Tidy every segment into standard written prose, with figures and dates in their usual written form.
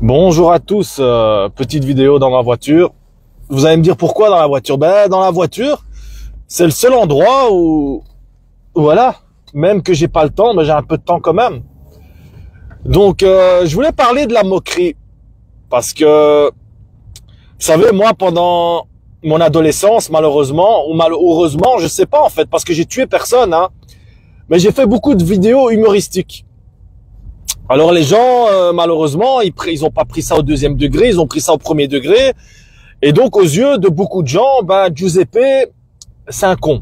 Bonjour à tous, petite vidéo dans ma voiture. Vous allez me dire pourquoi dans la voiture? Ben dans la voiture, c'est le seul endroit où voilà, même que j'ai pas le temps, mais j'ai un peu de temps quand même. Donc je voulais parler de la moquerie parce que vous savez, moi pendant mon adolescence, malheureusement ou malheureusement, je sais pas en fait, parce que j'ai tué personne, hein, mais j'ai fait beaucoup de vidéos humoristiques. Alors les gens, malheureusement, ils ont pas pris ça au deuxième degré, ils ont pris ça au premier degré. Et donc aux yeux de beaucoup de gens, ben Giuseppe, c'est un con.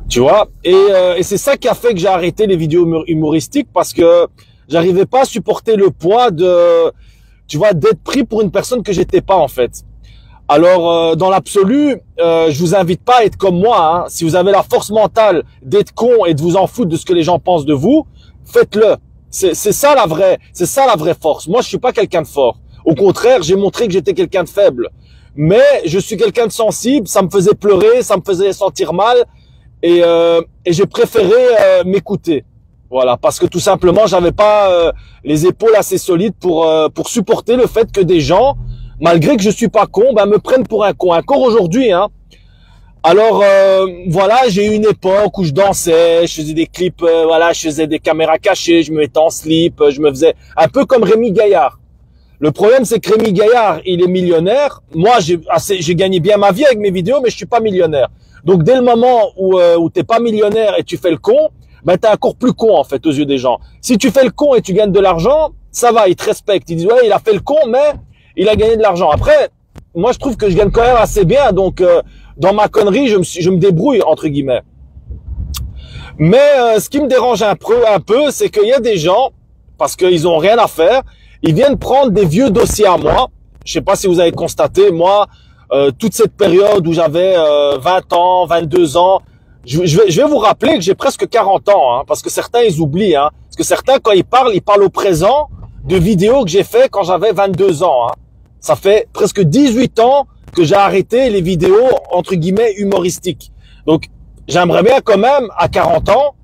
Tu vois. Et c'est ça qui a fait que j'ai arrêté les vidéos humoristiques, parce que j'arrivais pas à supporter le poids de, tu vois, d'être pris pour une personne que j'étais pas en fait. Alors dans l'absolu, je vous invite pas à être comme moi, hein. Si vous avez la force mentale d'être con et de vous en foutre de ce que les gens pensent de vous, faites-le. C'est ça la vraie force. Moi, je suis pas quelqu'un de fort. Au contraire, j'ai montré que j'étais quelqu'un de faible. Mais je suis quelqu'un de sensible. Ça me faisait pleurer, ça me faisait sentir mal, et j'ai préféré m'écouter. Voilà, parce que tout simplement, j'avais pas les épaules assez solides pour supporter le fait que des gens, malgré que je suis pas con, ben me prennent pour un con. Encore aujourd'hui, hein. Alors voilà, j'ai eu une époque où je dansais, je faisais des clips, voilà, je faisais des caméras cachées, je me mettais en slip, je me faisais un peu comme Rémi Gaillard. Le problème, c'est que Rémi Gaillard, il est millionnaire. Moi, j'ai gagné bien ma vie avec mes vidéos, mais je suis pas millionnaire. Donc dès le moment où t'es pas millionnaire et tu fais le con, ben t'es encore plus con en fait aux yeux des gens. Si tu fais le con et tu gagnes de l'argent, ça va, ils te respectent. Ils disent ouais, il a fait le con, mais il a gagné de l'argent. Après, moi, je trouve que je gagne quand même assez bien, donc dans ma connerie, je me débrouille entre guillemets. Mais ce qui me dérange un peu, c'est qu'il y a des gens, parce qu'ils ont rien à faire, ils viennent prendre des vieux dossiers à moi. Je sais pas si vous avez constaté, moi, toute cette période où j'avais 20 ans, 22 ans, je vais vous rappeler que j'ai presque 40 ans, hein, parce que certains ils oublient, hein, parce que certains quand ils parlent au présent de vidéos que j'ai fait quand j'avais 22 ans. Hein. Ça fait presque 18 ans que j'ai arrêté les vidéos entre guillemets humoristiques. Donc j'aimerais bien quand même à 40 ans,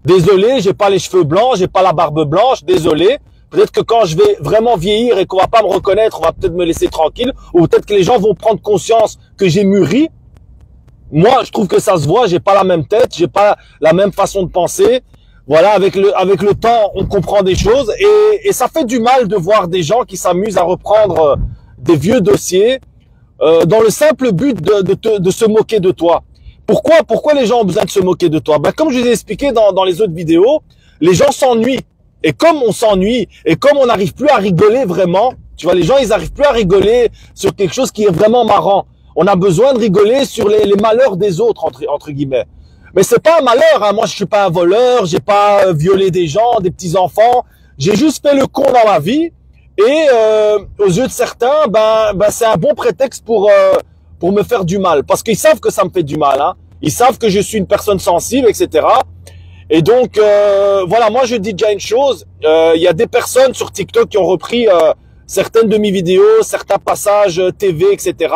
désolé, j'ai pas les cheveux blancs, j'ai pas la barbe blanche, désolé. Peut-être que quand je vais vraiment vieillir et qu'on va pas me reconnaître, on va peut-être me laisser tranquille, ou peut-être que les gens vont prendre conscience que j'ai mûri. Moi, je trouve que ça se voit, j'ai pas la même tête, j'ai pas la même façon de penser. Voilà, avec le temps, on comprend des choses, et ça fait du mal de voir des gens qui s'amusent à reprendre des vieux dossiers dans le simple but de se moquer de toi. Pourquoi les gens ont besoin de se moquer de toi? Ben, comme je vous ai expliqué dans les autres vidéos, les gens s'ennuient. Et comme on s'ennuie, et comme on n'arrive plus à rigoler vraiment, tu vois, les gens, ils n'arrivent plus à rigoler sur quelque chose qui est vraiment marrant. On a besoin de rigoler sur les malheurs des autres, entre guillemets. Mais c'est pas un malheur, hein. Moi, je suis pas un voleur, j'ai pas violé des gens, des petits enfants. J'ai juste fait le con dans ma vie. Et aux yeux de certains, ben c'est un bon prétexte pour me faire du mal, parce qu'ils savent que ça me fait du mal, hein. Ils savent que je suis une personne sensible, etc. Et donc voilà, moi je dis déjà une chose, il y a des personnes sur TikTok qui ont repris certaines de mes vidéos, certains passages TV, etc.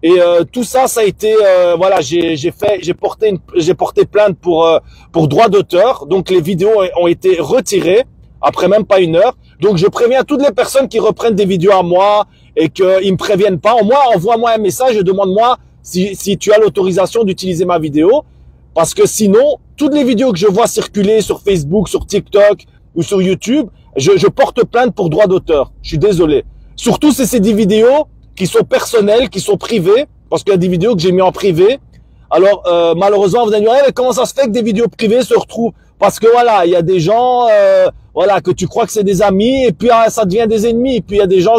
Et tout ça, ça a été voilà, j'ai porté plainte pour droit d'auteur. Donc les vidéos ont été retirées après même pas une heure. Donc je préviens toutes les personnes qui reprennent des vidéos à moi et qu'ils me préviennent pas. Envoie-moi un message et demande-moi si tu as l'autorisation d'utiliser ma vidéo. Parce que sinon, toutes les vidéos que je vois circuler sur Facebook, sur TikTok ou sur YouTube, je porte plainte pour droit d'auteur. Je suis désolé. Surtout si c'est des vidéos qui sont personnelles, qui sont privées, parce qu'il y a des vidéos que j'ai mis en privé. Alors malheureusement, vous allez me dire, mais comment ça se fait que des vidéos privées se retrouvent? Parce que voilà, il y a des gens, voilà, que tu crois que c'est des amis, et puis ça devient des ennemis. Et puis il y a des gens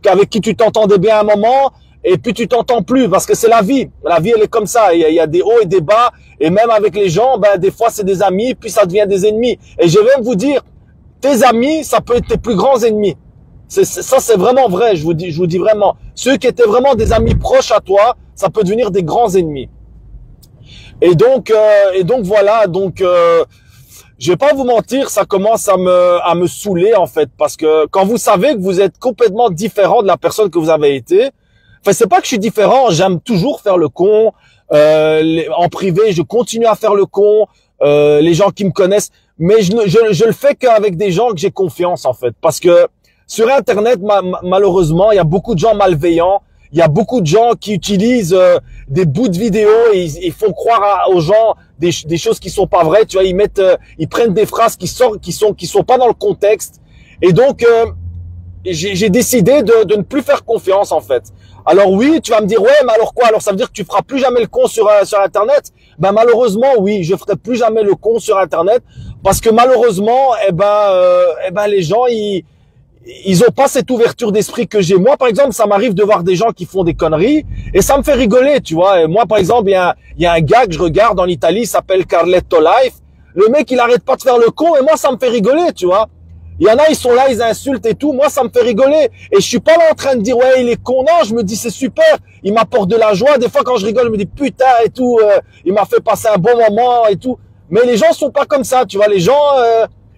avec qui tu t'entendais bien à un moment, et puis tu t'entends plus, parce que c'est la vie. La vie, elle est comme ça. Il y a des hauts et des bas, et même avec les gens, ben des fois c'est des amis, puis ça devient des ennemis. Et je vais même vous dire, tes amis, ça peut être tes plus grands ennemis. Ça, c'est vraiment vrai. Je vous dis vraiment. Ceux qui étaient vraiment des amis proches à toi, ça peut devenir des grands ennemis. Et donc voilà. Donc je vais pas vous mentir, ça commence à me saouler en fait, parce que quand vous savez que vous êtes complètement différent de la personne que vous avez été, enfin c'est pas que je suis différent, j'aime toujours faire le con. En privé, je continue à faire le con. Les gens qui me connaissent, mais je le fais qu'avec des gens que j'ai confiance en fait, parce que sur Internet, malheureusement, il y a beaucoup de gens malveillants. Il y a beaucoup de gens qui utilisent des bouts de vidéo et ils font croire aux gens des choses qui sont pas vraies. Tu vois, ils prennent des phrases qui sont pas dans le contexte. Et donc, j'ai décidé de ne plus faire confiance en fait. Alors oui, tu vas me dire ouais, mais alors quoi? Alors ça veut dire que tu feras plus jamais le con sur Internet? Ben malheureusement oui, je ferai plus jamais le con sur Internet parce que malheureusement, les gens ils ont pas cette ouverture d'esprit que j'ai. Moi, par exemple, ça m'arrive de voir des gens qui font des conneries et ça me fait rigoler, tu vois. Et moi, par exemple, il y a un gars que je regarde en Italie, il s'appelle Carletto Life. Le mec, il arrête pas de faire le con et moi, ça me fait rigoler, tu vois. Il y en a, ils sont là, ils insultent et tout. Moi, ça me fait rigoler. Et je suis pas là en train de dire, ouais, il est con. Non, je me dis, c'est super. Il m'apporte de la joie. Des fois, quand je rigole, je me dis, putain, et tout. Il m'a fait passer un bon moment et tout. Mais les gens sont pas comme ça, tu vois. Les gens,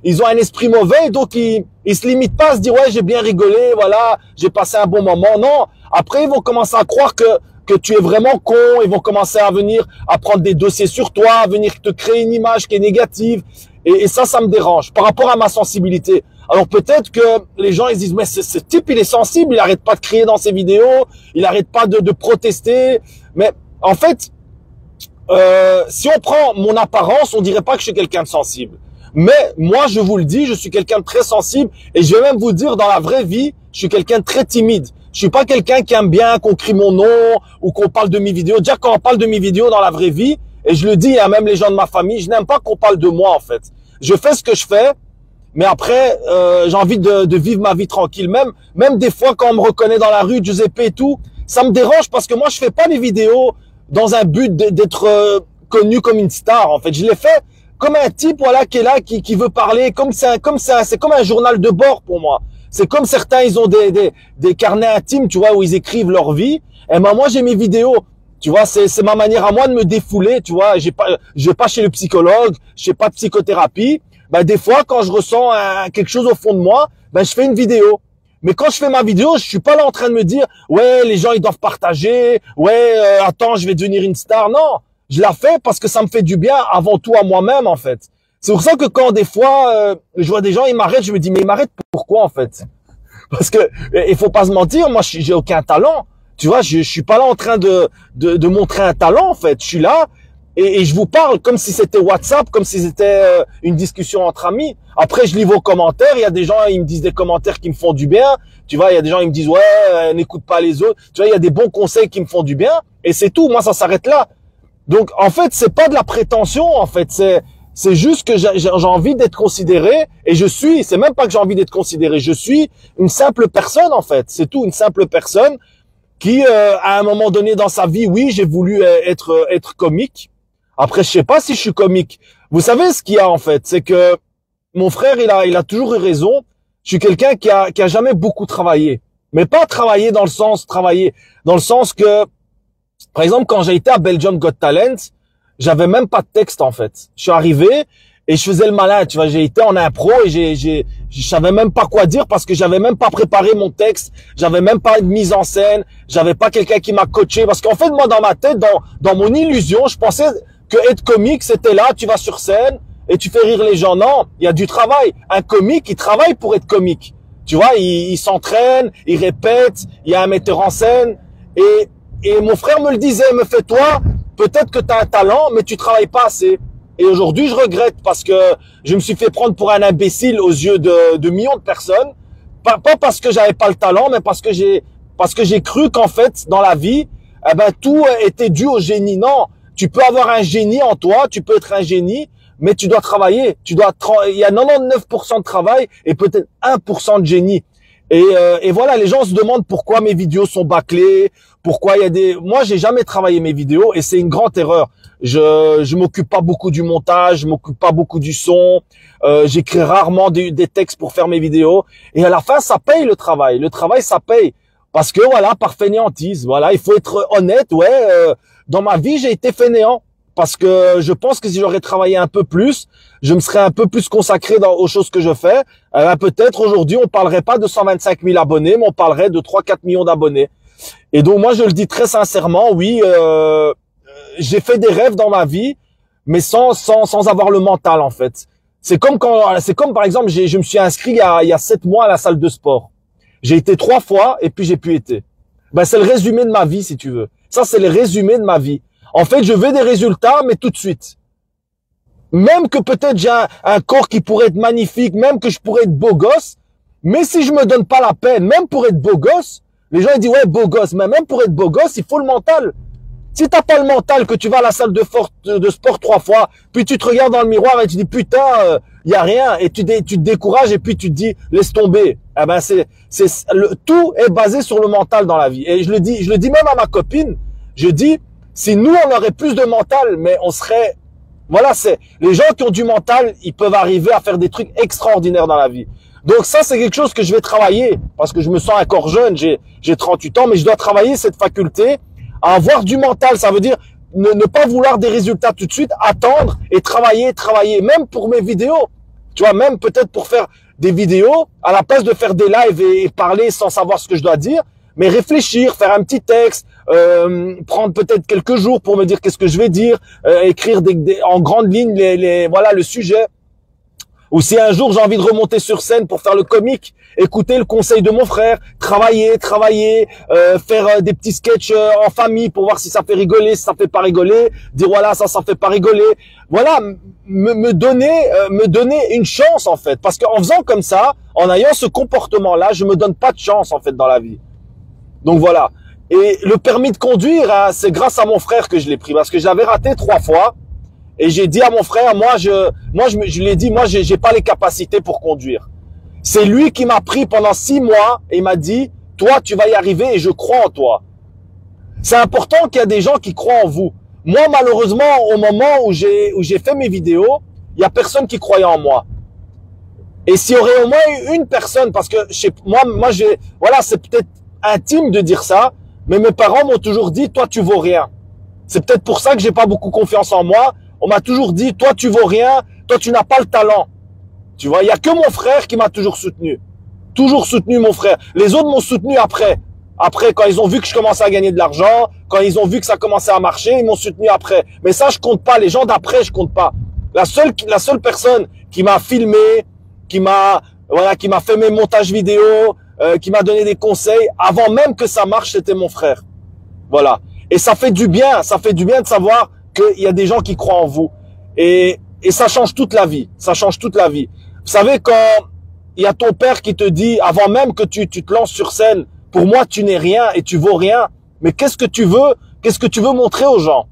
ils ont un esprit mauvais. Donc, ils se limitent pas à se dire, ouais, j'ai bien rigolé. Voilà, j'ai passé un bon moment. Non. Après, ils vont commencer à croire que tu es vraiment con. Ils vont commencer à venir, à prendre des dossiers sur toi, à venir te créer une image qui est négative. Et ça me dérange par rapport à ma sensibilité. Alors peut-être que les gens ils disent mais ce type il est sensible, il arrête pas de crier dans ses vidéos, il arrête pas de protester. Mais en fait, si on prend mon apparence, on dirait pas que je suis quelqu'un de sensible. Mais moi je vous le dis, je suis quelqu'un de très sensible et je vais même vous dire dans la vraie vie, je suis quelqu'un de très timide. Je suis pas quelqu'un qui aime bien qu'on crie mon nom ou qu'on parle de mes vidéos. Déjà quand on parle de mes vidéos dans la vraie vie, et je le dis à même les gens de ma famille, je n'aime pas qu'on parle de moi en fait. Je fais ce que je fais, mais après, j'ai envie de vivre ma vie tranquille. Même des fois, quand on me reconnaît dans la rue, Giuseppe et tout, ça me dérange parce que moi, je fais pas des vidéos dans un but d'être connu comme une star. En fait, je les fais comme un type, voilà, qui est là, qui veut parler, c'est comme un journal de bord pour moi. C'est comme certains, ils ont des carnets intimes, tu vois, où ils écrivent leur vie. Et ben moi, j'ai mes vidéos. Tu vois, c'est ma manière à moi de me défouler, tu vois. Je vais pas chez le psychologue, je fais pas de psychothérapie. Ben, des fois, quand je ressens quelque chose au fond de moi, ben, je fais une vidéo. Mais quand je fais ma vidéo, je suis pas là en train de me dire, ouais, les gens, ils doivent partager. Ouais, attends, je vais devenir une star. Non. Je la fais parce que ça me fait du bien avant tout à moi-même, en fait. C'est pour ça que quand des fois, je vois des gens, ils m'arrêtent, je me dis, mais ils m'arrêtent pourquoi, en fait? Parce que, il faut pas se mentir, moi, j'ai aucun talent. Tu vois, je suis pas là en train de montrer un talent, en fait. Je suis là et je vous parle comme si c'était WhatsApp, comme si c'était une discussion entre amis. Après, je lis vos commentaires. Il y a des gens, ils me disent des commentaires qui me font du bien. Tu vois, il y a des gens, ils me disent, ouais, n'écoute pas les autres. Tu vois, il y a des bons conseils qui me font du bien. Et c'est tout. Moi, ça s'arrête là. Donc, en fait, c'est pas de la prétention, en fait. C'est juste que j'ai envie d'être considéré et c'est même pas que j'ai envie d'être considéré. Je suis une simple personne, en fait. C'est tout, une simple personne qui, à un moment donné dans sa vie, oui, j'ai voulu être comique. Après, je sais pas si je suis comique. Vous savez ce qu'il y a, en fait, c'est que mon frère, il a toujours eu raison. Je suis quelqu'un qui a jamais beaucoup travaillé. Mais pas travailler dans le sens que, par exemple, quand j'ai été à Belgium Got Talent, j'avais même pas de texte, en fait. Je suis arrivé et je faisais le malin, tu vois, j'ai été en impro et je savais même pas quoi dire parce que j'avais même pas préparé mon texte, j'avais même pas de mise en scène, j'avais pas quelqu'un qui m'a coaché parce qu'en fait, moi, dans ma tête, dans mon illusion, je pensais que être comique, c'était là, tu vas sur scène et tu fais rire les gens. Non, il y a du travail. Un comique, il travaille pour être comique. Tu vois, il s'entraîne, il répète, il y a un metteur en scène et mon frère me le disait, me fait toi, peut-être que tu as un talent, mais tu travailles pas assez. Et aujourd'hui, je regrette parce que je me suis fait prendre pour un imbécile aux yeux de millions de personnes. Pas parce que j'avais pas le talent, mais parce que j'ai cru qu'en fait, dans la vie, tout était dû au génie. Non, tu peux avoir un génie en toi, tu peux être un génie, mais tu dois travailler. Il y a 99% de travail et peut-être 1% de génie. Et voilà, les gens se demandent pourquoi mes vidéos sont bâclées, pourquoi il y a moi, j'ai jamais travaillé mes vidéos et c'est une grande erreur. Je m'occupe pas beaucoup du montage, je m'occupe pas beaucoup du son, j'écris rarement des textes pour faire mes vidéos et à la fin, ça paye le travail. Le travail, ça paye parce que voilà, par fainéantise, voilà, il faut être honnête, dans ma vie, j'ai été fainéant parce que je pense que si j'aurais travaillé un peu plus, je me serais un peu plus consacré aux choses que je fais. Peut-être aujourd'hui, on parlerait pas de 125 000 abonnés, mais on parlerait de 3-4 millions d'abonnés. Et donc moi, je le dis très sincèrement, oui, j'ai fait des rêves dans ma vie, mais sans avoir le mental en fait. C'est comme par exemple, je me suis inscrit il y a 7 mois à la salle de sport. J'ai été 3 fois et puis j'ai pu été. Ben, c'est le résumé de ma vie, si tu veux. Ça, c'est le résumé de ma vie. En fait, je veux des résultats, mais tout de suite. Même que peut-être j'ai un corps qui pourrait être magnifique, même que je pourrais être beau gosse, mais si je me donne pas la peine, même pour être beau gosse, les gens ils disent ouais beau gosse, mais même pour être beau gosse, il faut le mental. Si t'as pas le mental, que tu vas à la salle de sport 3 fois, puis tu te regardes dans le miroir et tu dis putain, y a rien, et tu te décourages et puis tu te dis laisse tomber. Eh ben tout est basé sur le mental dans la vie. Et je le dis même à ma copine, je dis si nous on aurait plus de mental, mais on serait voilà, c'est les gens qui ont du mental, ils peuvent arriver à faire des trucs extraordinaires dans la vie. Donc ça, c'est quelque chose que je vais travailler parce que je me sens encore jeune, j'ai 38 ans, mais je dois travailler cette faculté à avoir du mental. Ça veut dire ne pas vouloir des résultats tout de suite, attendre et travailler, même pour mes vidéos. Tu vois, même peut-être pour faire des vidéos, à la place de faire des lives et parler sans savoir ce que je dois dire, mais réfléchir, faire un petit texte, prendre peut-être quelques jours pour me dire qu'est-ce que je vais dire, écrire en grande ligne voilà le sujet. Ou si un jour j'ai envie de remonter sur scène pour faire le comique, écouter le conseil de mon frère, travailler, faire des petits sketchs en famille pour voir si ça fait rigoler, si ça fait pas rigoler, dire voilà ça fait pas rigoler, voilà me donner une chance en fait, parce qu'en faisant comme ça, en ayant ce comportement-là, je me donne pas de chance en fait dans la vie. Donc voilà. Et le permis de conduire, hein, c'est grâce à mon frère que je l'ai pris, parce que je l'avais raté 3 fois. Et j'ai dit à mon frère, je lui ai dit, moi, j'ai pas les capacités pour conduire. C'est lui qui m'a pris pendant 6 mois et il m'a dit, toi, tu vas y arriver et je crois en toi. C'est important qu'il y a des gens qui croient en vous. Moi, malheureusement, au moment où j'ai fait mes vidéos, il y a personne qui croyait en moi. Et s'il y aurait au moins une personne, parce que voilà, c'est peut-être intime de dire ça, mais mes parents m'ont toujours dit, toi, tu vaux rien. C'est peut-être pour ça que j'ai pas beaucoup confiance en moi. On m'a toujours dit, toi, tu vaux rien, toi, tu n'as pas le talent. Tu vois, il y a que mon frère qui m'a toujours soutenu. Toujours soutenu mon frère. Les autres m'ont soutenu après. Après, quand ils ont vu que je commençais à gagner de l'argent, quand ils ont vu que ça commençait à marcher, ils m'ont soutenu après. Mais ça, je compte pas. Les gens d'après, je compte pas. La seule personne qui m'a filmé, qui m'a fait mes montages vidéo, qui m'a donné des conseils, avant même que ça marche, c'était mon frère. Voilà. Et ça fait du bien de savoir qu'il y a des gens qui croient en vous. Et ça change toute la vie. Ça change toute la vie. Vous savez, quand il y a ton père qui te dit, avant même que tu te lances sur scène, pour moi, tu n'es rien et tu vaux rien. Mais qu'est-ce que tu veux montrer aux gens?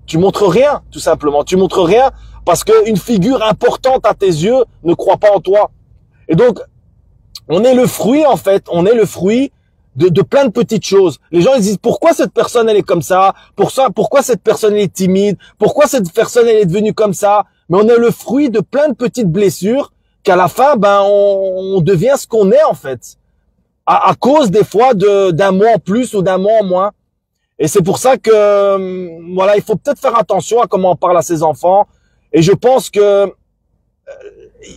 Tu montres rien, tout simplement. Tu montres rien parce qu'une figure importante à tes yeux ne croit pas en toi. Et donc, on est le fruit, en fait. On est le fruit de plein de petites choses. Les gens ils disent pourquoi cette personne elle est comme ça, pourquoi cette personne elle est timide, pourquoi cette personne elle est devenue comme ça. Mais on est le fruit de plein de petites blessures qu'à la fin on devient ce qu'on est en fait, à cause des fois d'un mois en plus ou d'un mois en moins. Et c'est pour ça que voilà, il faut peut-être faire attention à comment on parle à ses enfants. Et je pense que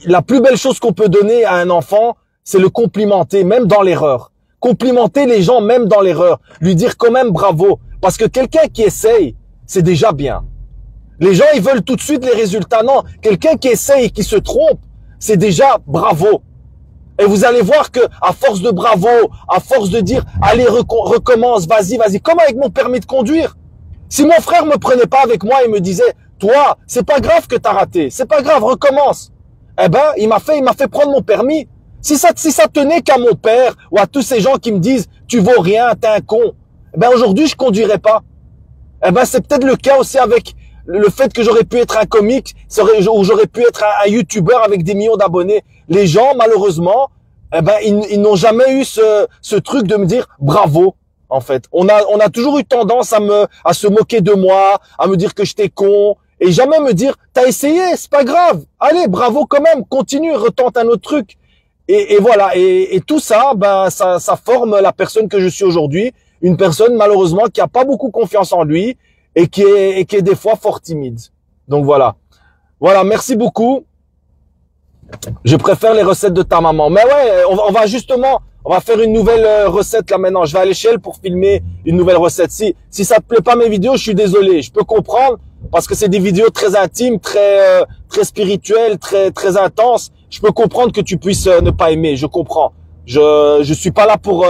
la plus belle chose qu'on peut donner à un enfant, c'est le complimenter, même dans l'erreur. Complimenter les gens même dans l'erreur, lui dire quand même bravo, parce que quelqu'un qui essaye, c'est déjà bien. Les gens, ils veulent tout de suite les résultats. Non, quelqu'un qui essaye et qui se trompe, c'est déjà bravo. Et vous allez voir que à force de bravo, à force de dire allez recommence, vas-y, comme avec mon permis de conduire. Si mon frère me prenait pas avec moi et me disait toi, c'est pas grave que t'as raté, c'est pas grave, recommence. Eh ben, il m'a fait prendre mon permis. Si ça tenait qu'à mon père ou à tous ces gens qui me disent tu vaux rien, t'es un con, eh ben aujourd'hui je conduirais pas. Eh ben c'est peut-être le cas aussi avec le fait que j'aurais pu être un comique, ou j'aurais pu être un youtubeur avec des millions d'abonnés. Les gens malheureusement, eh ben ils n'ont jamais eu ce truc de me dire bravo. En fait, on a toujours eu tendance à se moquer de moi, à me dire que j'étais con, et jamais me dire t'as essayé, c'est pas grave, allez bravo quand même, continue, retente un autre truc. Et voilà, et tout ça, ça forme la personne que je suis aujourd'hui, une personne malheureusement qui a pas beaucoup confiance en lui et qui est des fois fort timide. Donc voilà, merci beaucoup. Je préfère les recettes de ta maman. Mais ouais, on va faire une nouvelle recette là maintenant. Je vais aller chez elle pour filmer une nouvelle recette. Si ça te plaît pas mes vidéos, je suis désolé. Je peux comprendre parce que c'est des vidéos très intimes, très spirituelles, très intenses. Je peux comprendre que tu puisses ne pas aimer. Je comprends. Je suis pas là pour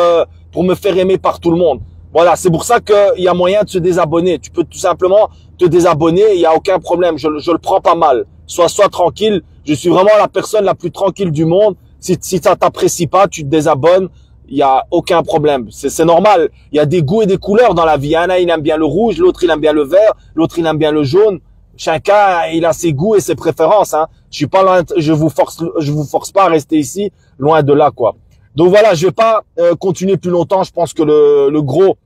me faire aimer par tout le monde. Voilà, c'est pour ça qu'il y a moyen de se désabonner. Tu peux tout simplement te désabonner, il y a aucun problème. Je le prends pas mal. Sois tranquille. Je suis vraiment la personne la plus tranquille du monde. Si ça t'apprécie pas, tu te désabonnes. Il y a aucun problème. C'est normal. Il y a des goûts et des couleurs dans la vie. Un il aime bien le rouge, l'autre il aime bien le vert, l'autre il aime bien le jaune. Chacun il a ses goûts et ses préférences. Hein. Je suis pas loin, je vous force pas à rester ici, loin de là quoi. Donc voilà, je vais pas continuer plus longtemps. Je pense que le gros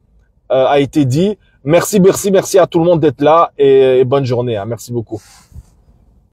a été dit. Merci à tout le monde d'être là et bonne journée. Hein. Merci beaucoup.